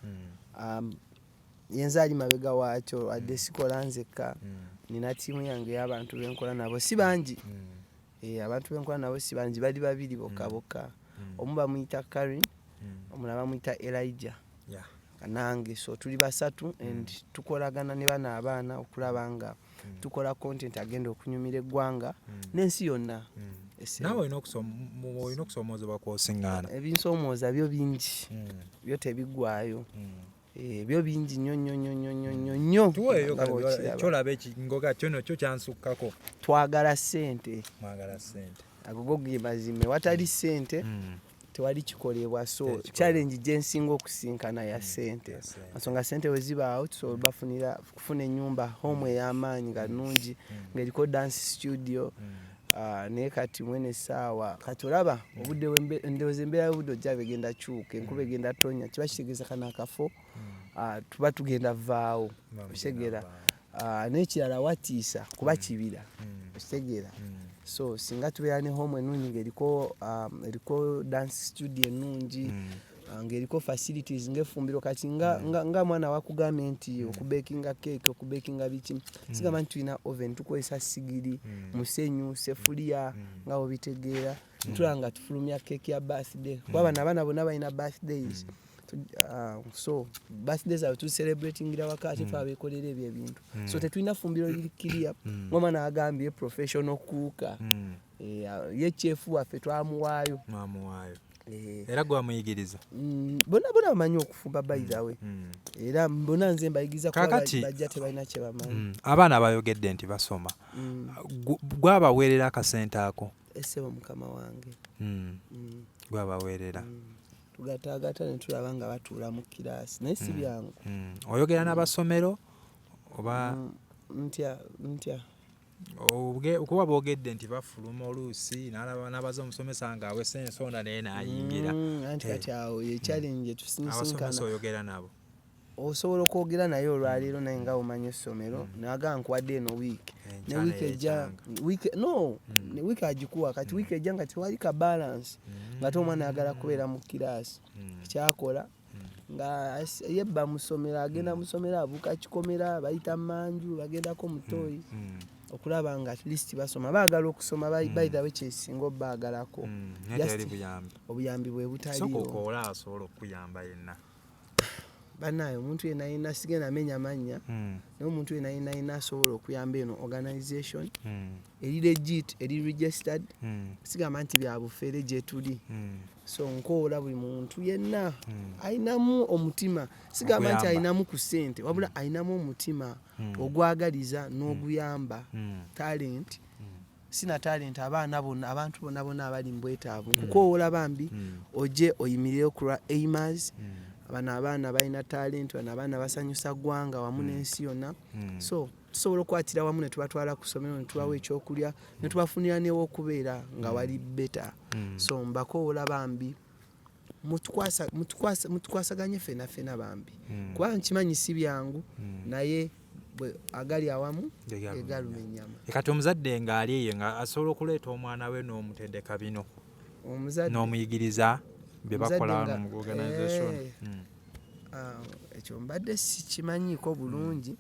yenza ali mabega waakyo adde sikola nzekka nina ttiimu yange y'abantu benkola nabo si bangi abantu benkola nabo si bangi bali babiri bokka omu bamuyita Karin omulala bamuyita Elijah nange so tuli basatu and tukolagana ne bano abaana okulaba nga tukola content agenda okunyumira eggwanga n'ensi yonna. Naawe olina okusoomoozebwa kw'osiŋŋaana? Ebinsoomooza byo bingi byo tebiggwaayo byo bingi nnyo. Kyolaba ekingoga kyono kyo kyansukkako. Twagala ssente. Mwagala ssente. Ago ge mazima watali ssente tewali kikolebwa so challenge gye nsinga okusinkana ya ssente. Ensonga ssente we zibaawo tusobola kufuna ennyumba home ey'amaanyi nga nnungi ng'eriko dance studio naye kati mwene essaawa kati olaba obudde ndowooza embeera y'obudde ojja begenda kyuka enkuba egenda tonya kiba kitegeeza kana akafo tuba tugenda vaawo okitegeera n'ekirala watiisa kuba kibira okitegeera so singa tubeera ne home ennungi ng'eriko dance studio ennungi ng'eriko facilities ng'effumbiro kati nga mwana wakugambye nti okubekinga cake okubekinga biki sigamba nti tulina oven tukozesa sigiri musenyu sefuliya nga obitegeera tulanga tufulumya cake ya birthday kuba bano abaana bonna balina birthdays so birthdays zaabwe tucelebratingira wakati fe abeekolera ebyo ebintu so tetulina ffumbiro lirikiriya ng'omwana agambye professional kuuka ye chefu waffe twamuwaayo era gwe wamuyigiriza? Bonna bamanyi okufumba bayizawe era bonna nze mbayigiriza kuba bajja tebalina kye bamanyi. Abaana abayogedde nti basoma gwabaweerera akasente ako? Essebo mukama wange gwabaweerera tugataagata ne tulaba nga batuula mu kiraasi naye si byangu. Oyogera n'abasomero oba ntya kuba boogedde nti bafuluma oluusi n'abaza omusomesa ng'awesa ensonda naye n'ayingira anti kati awo ye challenge tusinisinkana oyogera nabo osobola okwogera naye olwaleero naye nga omanyi essomero naga nkuwadde eno wiiki ne wiiki ejja ne wiiki agikuwa kati wiiki ejja nga tewali ka balance nga te omwana ayagala kubeera mu kiraasi kyakola nga yebba musomero agenda musomero abuuka kikomera bayita manju bagendako mutooyi okulaba nga at least basoma baagala okusoma by the way kyesinga obbaagalako obuyambi bwe butaliiwo asobola okuyamba yenna banaye omuntu yenna yina sigenda amenya mannya naye omuntu yenna yina asobola okuyamba eno organization eri legit eri registered sigamba nti bya bufeere gye tuli so nkoola buli muntu yenna ayinamu omutima sigamba nti ayinamu ku ssente wabula ayinamu omutima ogwagaliza n'oguyamba talent sina talent abantu bonna abali mu bwetaavu nkukoola Bambi ojje oyimireyo ku aimers abana abaana balina talent bana abaana basanyusa ggwanga wamu n'ensi yonna so tusobola okukwatira wamu ne tubatwala ku ssomero ne tubawa ekyokulya ne tubafunira n'ew'okubeera nga wali beta so mbakoola Bambi mutukwasaganye ffenna Bambi kuba nkimanyi si byangu naye agali awamu egaluma ennyama kati omuzadde ng'ali eyo nga asobola okuleeta omwana we n'omutendeka bino n'omuyigiriza bye bakola mu organization ekyo mbadde sikimanyiiko bulungi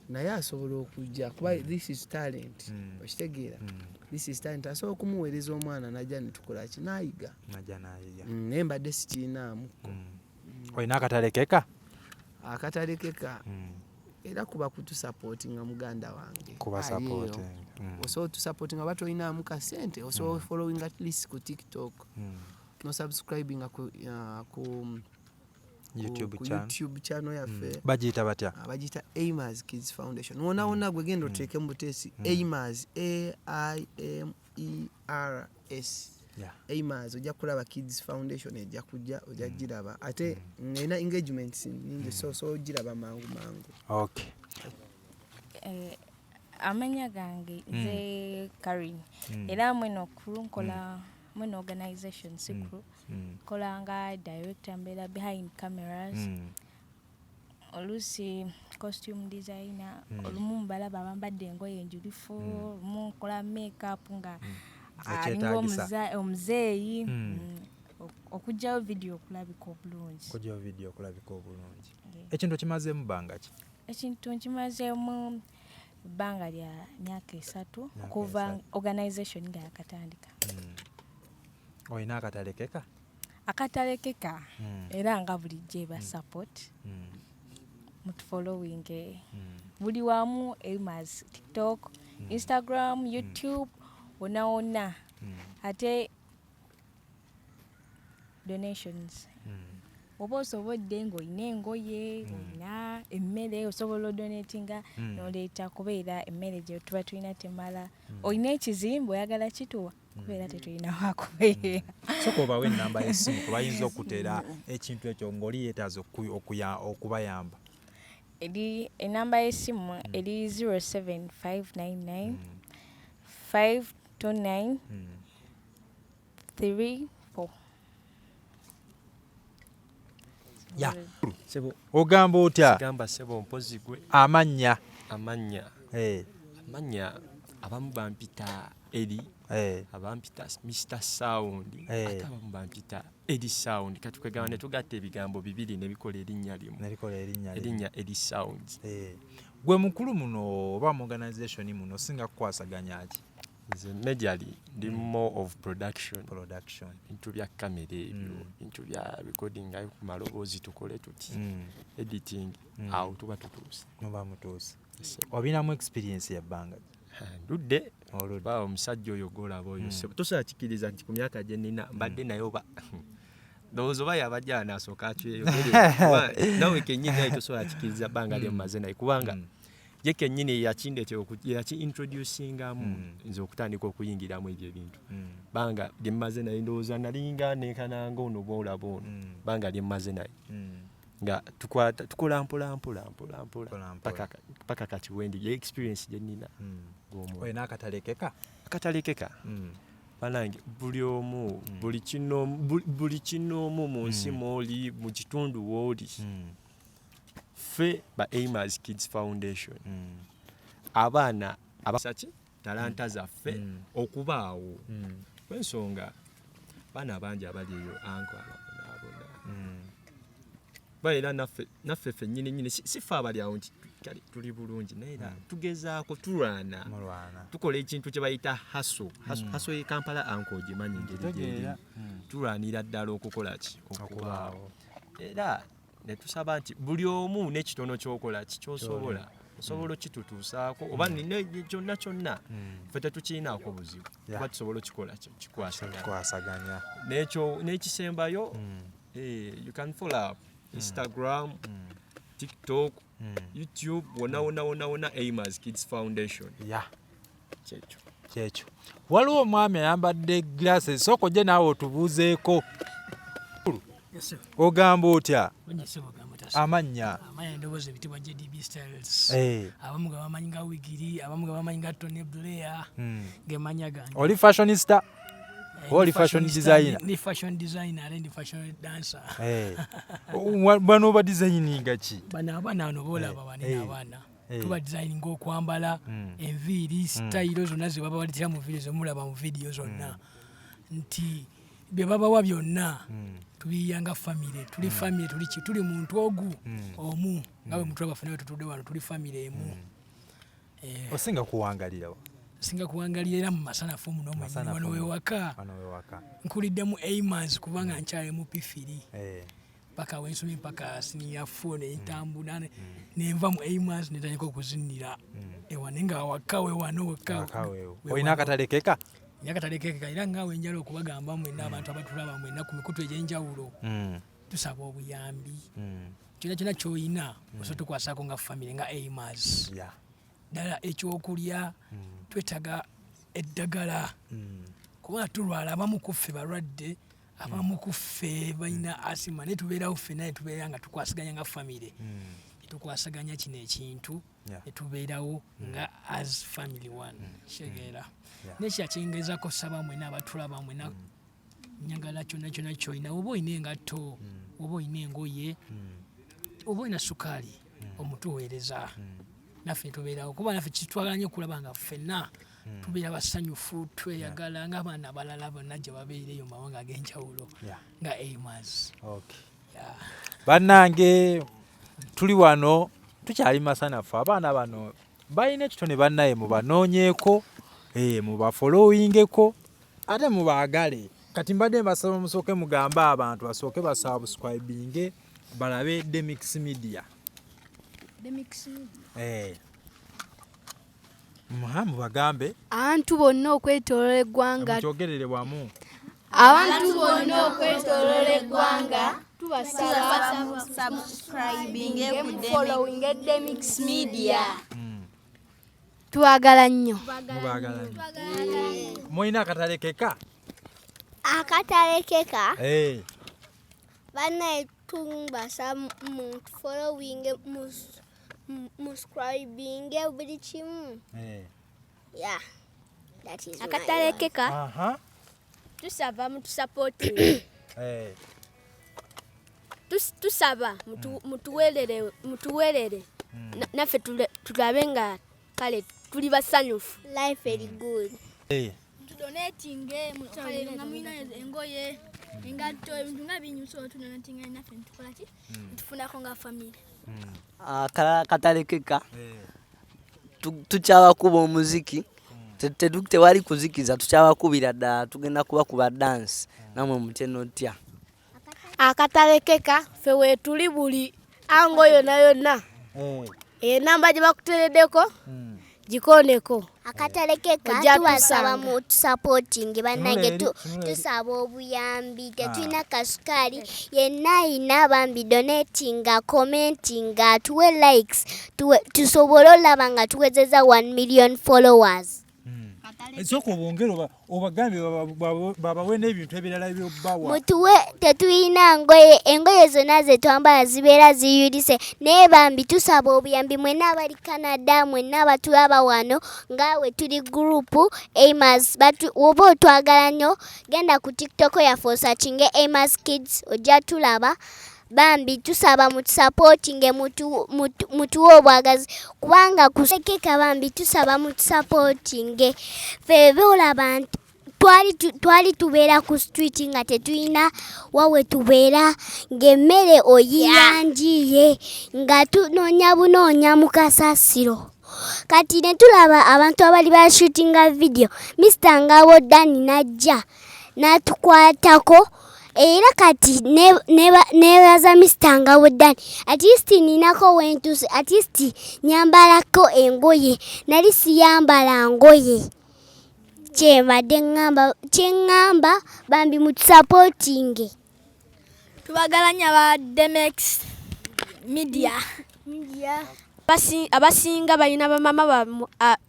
naye asobola okujja kuba this is talent okitegeera this is talent asobola okumuweereza omwana najja netukola kinaayiga naye mbadde sikirinaamuko olina akatalekeka era kuba kutusupportinga muganda wange osobola otusupportinga oba tolinaamu kasente osobola following at least ku TikTok no subscribing ku YouTube channel yaffe bagiyita batya bagiyita Aimers Kids Foundation wona gwe genda oteeke mu buteesi Aimers AIMERS Aimers ojja kulaba Kids Foundation ejja kujja ojja giraba ate nina engagements nyingi so giraba mangu okay amanya gange ze Karin era mweno kurunkola mweno organization sikru kolanga director mbera behind cameras olusi costume designer olumu mbalaba bambadde engoye enjulifu olumu kola makeup nga alingo omuzeeyi okujjawo video okulabika obulungi ekintu kimazeemu bbanga ki ekintu nkimazeemu ebbanga lya myaka 3 okuva organization nga yakatandika olina akatalekeka era nga bulijjo eba support mutufollowing buli wamu Aimers TikTok Instagram YouTube wona ate donations oba osobodde ng'olina engoye olina emmere osobola odonatinga n'oleeta kubeera emmere gye tuba tulina temala olina ekizimbe oyagala kituwa kubeera tetulina wakubeera soka obawe ennamba y'essimu kubayinza okuteera ekintu ekyo ng'oli yeetaaza okubayamba eri ennamba y'essimu eri 07599 529 34 sebo ogamba otya gamba sebo mpozi gwe amanya abamu bampita eri abampita Mr Sound ate abamu bampita Edi Sound katukwegamba ne tugatta ebigambo bibiri ne bikola erinnya limu erinnya Edi Sound gwe mukulu muno oba mu organization muno singa kukwasaganya ki nze majorly ndi more of production into bya kamera ebyo into bya recording ayo ku maloboozi tukole tuti editing awo tuba tutuuse obinamu experience ya bbanga ndudde olaba omusajja oyo golaba oyo tosobola kikiriza nti ku myaka gye nnina mbadde naye oba ndowooza oba yabajja anasooka akyeyogere nawe kennyini ayo tosobola kikiriza bbanga lyemmaze naye kubanga ye kennyini yaki-introducingamu nze okutandika okuyingiramu ebyo ebintu bbanga lyemmaze naye ndowooza nalinga nekananga ono bwolaba ono bbanga lyemmaze naye nga tukola mpola paka kati wendi ye experience gye nnina olina akatalekeka banange buli omu buli kinoomu mu nsi mwoli mu kitundu wooli ffe ba Aimers Kids Foundation abaana abasaki talanta zaffe okubaawo kwensonga baana bangi abali eyo anko ababonabona baira naffe ffennyini sifa abali awo nti kale tuli bulungi naye era tugezaako tulwana tukola ekintu kye bayita haso ye Kampala anko ogimanyi ngeri tulwanira ddala okukola ki okubaawo era ne tusaba nti buli omu n'ekitono ky'okola kikyosobola osobola okitutuusaako oba kyonna ffe tetukirinaako buzibu kuba tusobola okikola kikwasaganya n'ekisembayo you can follow Instagram, TikTok, YouTube, wona Aimers Kids Foundation. Checho. Waliwo mwami ayambadde glasses soko je naawe otubuuzeeko. Ogamba otya? Amanya ndowooza ebitibwa JDB Styles. Abamu bamanyi nga Wigiri, abamu bamanyi nga Tony Blair. Gemanya gange. Oli fashionista? Oli fashion designer? Ni fashion designer and fashion dancer. Bano ba designing ki? Bana no bolaba banene abana. Tuba designing okwambala enviiri style zonna ze baba balitira mu video mulaba mu video zonna. Nti bye baba wa byonna. Tubiyanga family, tuli family tuli muntu ogu omu ngawe mutwe abafune tutudde wano tuli family emu. Osinga kuwangalira singa kuwangalira mu masanafu muno wano wewaka nkuliddemu Aimers kubanga nkyali mu P3 paka wensumi paka senior 4 n'entambula nenva mu Aimers netandika okuzinira ewane nga wakawe wano wakawe olina akatalekeka era ngawe njala okubagamba mwenna abantu abatulaba mwenna ku mikutu egy'enjawulo tusaba obuyambi kyonna ky'olina osobola tukwasako nga family nga Aimers ddala ekyokulya twetaga eddagala kubanga tulwala abamu kuffe balwadde abamu kuffe balina asima naye tubeerawo ffe naye tubeera nga tukwasaganya nga family tukwasaganya kino ekintu netubeerawo nga as family one kitegeera nekyakyengezako saba mwena abatulaba mwena nyagala kyonna kyolina oba olina engatto oba olina engoye oba olina sukaali omutuweereza naffe tubeerawo kuba naffe kitwagala nnyo okulaba nga ffenna tubeera basanyufu tweyagala ng'abaana abalala bonna gye babeereyo mu mawanga ag'enjawulo nga Aimers. Bannange tuli wano tukyali masanafu abaana bano balina ekitone bannaye mubanoonyeeko mubafollowingeko ate mubaagale kati mbadde mbasaba musooke mugambe abantu basooke basubscribinge balabe Demix Media. Muhamu bagambe abantu bonna okwetooloola eggwanga kyogerere wamu abantu bonna okwetooloola eggwanga tubasaba subscribing following Demix Media. Twagala nnyo. Mulina akatalekeka? Akatalekeka? Bannaye tubasaba following subscribing buli kimu. Yeah, that is akatalekeka. Tusaba mutusupporting. Tusaba mutuweerere naffe tulabe nga kale tuli basanyufu. Life very good. Donating nga mulina engoye engatto ebintu nga binyuso tudonatinga naffe tukola ki tufunako nga family. Katalekeka tukyabakuba omuziki tewali kuzikiza tukyabakubira ddala tugenda kubakuba dance namwe mutye notya. Akatalekeka ffe weetuli buli ango yonna enamba gye bakutereddeko gikoneko. Akatalekeka tubasaba mu supporting bannange tusaba obuyambi tetulina kasukaali yenna ayina Bambi donatinga commentinga tuwe likes tusobole olaba nga tuwezeza 1 million followers. Soko bongero obagambe babawe n'ebintu ebirala by'obbawa. Mutuwe tetuyina engoye zonna ze twambala zibeera ziyulise naye Bambi tusaba obuyambi mwenna abali Canada mwenna abatulaba wano ngaawe tuli group Aimers oba otwagala nnyo genda ku TikTok yaffe osachinge Aimers Kids ojja tulaba. Bambi tusaba mutusupportinge mutuwe obwagazi kubanga kusekeka Bambi tusaba mutusupportinge febe olaba twali tubeera ku street nga tetulina wawe tubeera ng'emmere oyiya njiye nga tunoonya bunoonya mu kasasiro. Kati ne tulaba abantu abali bashootinga video Mr. Ngabo Dani najja n'atukwatako era kati nebaza Mr. Ngabo Dani at least ninako wentusi at least nyambalako engoye nali siyambala ngoye. Kyengamba Bambi mutusupportinge. Tubagalanya ba Demex Media. Abasinga balina bamama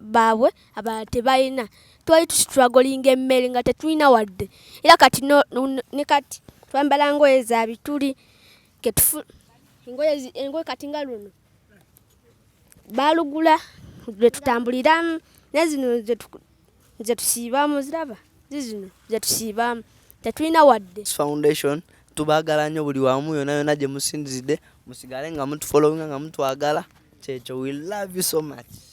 baabwe aba tebalina. Twali tustruggling emmere nga tetulina wadde. Era kati ne kati twambala ngoye za bituli engoye kati nga luno balugula lwe tutambuliramu nezino ze tusiibamu ziraba zizino ze tusiibamu tetulina wadde. Foundation tubagalanya buli wamu yona gye musindizidde musigale nga mutufollowinga nga mutwagala kyekyo. We love you so much.